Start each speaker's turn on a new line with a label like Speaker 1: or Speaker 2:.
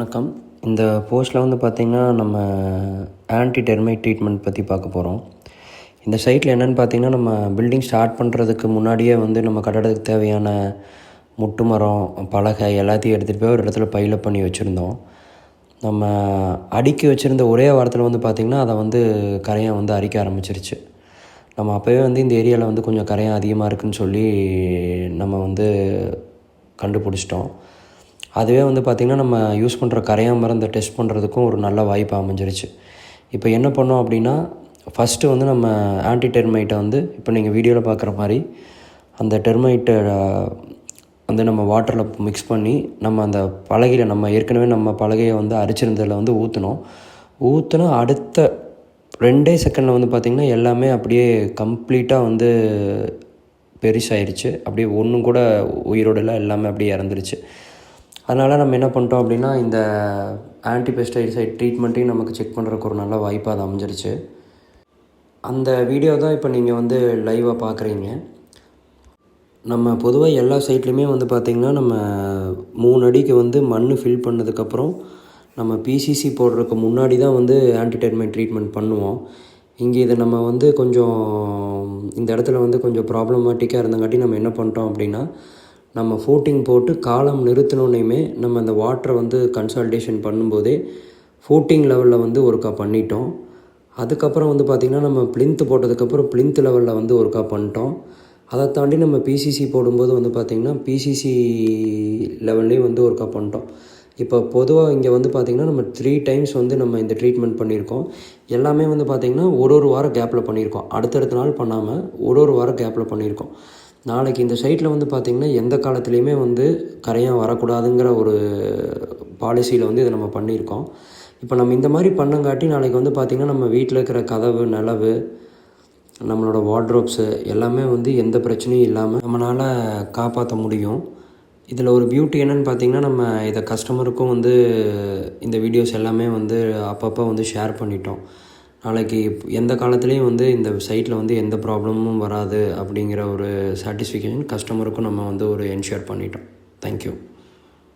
Speaker 1: வணக்கம். இந்த போஸ்ட்டில் வந்து பார்த்திங்கன்னா நம்ம ஆன்டி டெர்மைட் ட்ரீட்மெண்ட் பற்றி பார்க்க போகிறோம். இந்த சைட்டில் என்னென்னு பார்த்திங்கன்னா நம்ம பில்டிங் ஸ்டார்ட் பண்ணுறதுக்கு முன்னாடியே வந்து நம்ம கட்டடத்துக்கு தேவையான முட்டு மரம், பலகை எல்லாத்தையும் எடுத்துகிட்டு போய் ஒரு இடத்துல பைலப் பண்ணி வச்சுருந்தோம். நம்ம அடுக்கி வச்சுருந்த ஒரே வாரத்தில் வந்து பார்த்திங்கன்னா அதை வந்து கரையான் வந்து அரிக்க ஆரம்பிச்சிருச்சு. நம்ம அப்போவே வந்து இந்த ஏரியாவில் வந்து கொஞ்சம் கரையான் அதிகமாக இருக்குதுன்னு சொல்லி நம்ம வந்து கண்டுபிடிச்சிட்டோம். அதுவே வந்து பார்த்திங்கன்னா நம்ம யூஸ் பண்ணுற கரையான் மருந்தை டெஸ்ட் பண்ணுறதுக்கும் ஒரு நல்ல வாய்ப்பு அமைஞ்சிருச்சு. இப்போ என்ன பண்ணோம் அப்படின்னா, ஃபஸ்ட்டு வந்து நம்ம ஆன்டி டெர்மைட்டை வந்து இப்போ நீங்கள் வீடியோவில் பார்க்குற மாதிரி அந்த டெர்மைட்டை வந்து நம்ம வாட்டரில் மிக்ஸ் பண்ணி நம்ம அந்த பலகையில் நம்ம ஏற்கனவே நம்ம பலகையை வந்து அரிச்சிருந்ததில் வந்து ஊற்றினா அடுத்த 2 செகண்டில் வந்து பார்த்திங்கன்னா எல்லாமே அப்படியே கம்ப்ளீட்டாக வந்து பெருசாயிருச்சு. அப்படியே ஒன்றும் கூட உயிரோடலாம் எல்லாமே அப்படியே இறந்துருச்சு. அதனால் நம்ம என்ன பண்ணிட்டோம் அப்படின்னா, இந்த ஆன்டிபெஸ்டைசைட் ட்ரீட்மெண்ட்டையும் நமக்கு செக் பண்ணுறதுக்கு ஒரு நல்ல வாய்ப்பாக அது அமைஞ்சிருச்சு. அந்த வீடியோ தான் இப்போ நீங்கள் வந்து லைவாக பார்க்குறீங்க. நம்ம பொதுவாக எல்லா சைட்லேயுமே வந்து பார்த்திங்கன்னா நம்ம 3 அடிக்கு வந்து மண் ஃபில் பண்ணதுக்கப்புறம் நம்ம பிசிசி போடுறதுக்கு முன்னாடி தான் வந்து ஆன்டி டெர்மைட் ட்ரீட்மெண்ட் பண்ணுவோம். இங்கே இதை நம்ம வந்து கொஞ்சம் இந்த இடத்துல வந்து கொஞ்சம் ப்ராப்ளமேட்டிக்காக இருந்தங்காட்டி நம்ம என்ன பண்ணிட்டோம் அப்படின்னா, நம்ம ஃபூட்டிங் போட்டு காலம் நிறுத்தினோன்னையுமே நம்ம அந்த வாட்டரை வந்து கன்சால்டேஷன் பண்ணும்போதே ஃபூட்டிங் லெவலில் வந்து ஒருக்கா பண்ணிட்டோம். அதுக்கப்புறம் வந்து பார்த்திங்கன்னா நம்ம பிளின்த்து போட்டதுக்கப்புறம் பிளின்த் லெவலில் வந்து ஒருக்கா பண்ணிட்டோம். அதை தாண்டி நம்ம பிசிசி போடும்போது வந்து பார்த்திங்கன்னா பிசிசி லெவல்லையும் வந்து ஒருக்கா பண்ணிட்டோம். இப்போ பொதுவாக இங்கே வந்து பார்த்திங்கன்னா நம்ம 3 டைம்ஸ் வந்து நம்ம இந்த ட்ரீட்மெண்ட் பண்ணியிருக்கோம். எல்லாமே வந்து பார்த்திங்கன்னா ஒரு வாரம் கேப்பில் பண்ணியிருக்கோம். அடுத்தடுத்த நாள் பண்ணாமல் ஒரு வாரம் கேப்பில் பண்ணியிருக்கோம். நாளைக்கு இந்த சைட்டில் வந்து பார்த்திங்கன்னா எந்த காலத்துலேயுமே வந்து கரையான் வரக்கூடாதுங்கிற ஒரு பாலிசியில் வந்து இதை நம்ம பண்ணியிருக்கோம். இப்போ நம்ம இந்த மாதிரி பண்ணங்காட்டி நாளைக்கு வந்து பார்த்திங்கன்னா நம்ம வீட்டில் இருக்கிற கதவு, நிலவு, நம்மளோட வார்ட்ரோப்ஸு எல்லாமே வந்து எந்த பிரச்சனையும் இல்லாமல் நம்மளால் காப்பாற்ற முடியும். இதில் ஒரு பியூட்டி என்னென்னு பார்த்திங்கன்னா, நம்ம இதை கஸ்டமருக்கும் வந்து இந்த வீடியோஸ் எல்லாமே வந்து அப்பப்போ வந்து ஷேர் பண்ணிட்டோம். நாளைக்கு எந்த காலத்துலேயும் வந்து இந்த சைட்டில் வந்து எந்த ப்ராப்ளமும் வராது அப்படிங்கிற ஒரு சாட்டிஸ்ஃபிகேஷன் கஸ்டமருக்கும் நம்ம வந்து ஒரு என்ஷூர் பண்ணிட்டோம். தேங்க்யூ.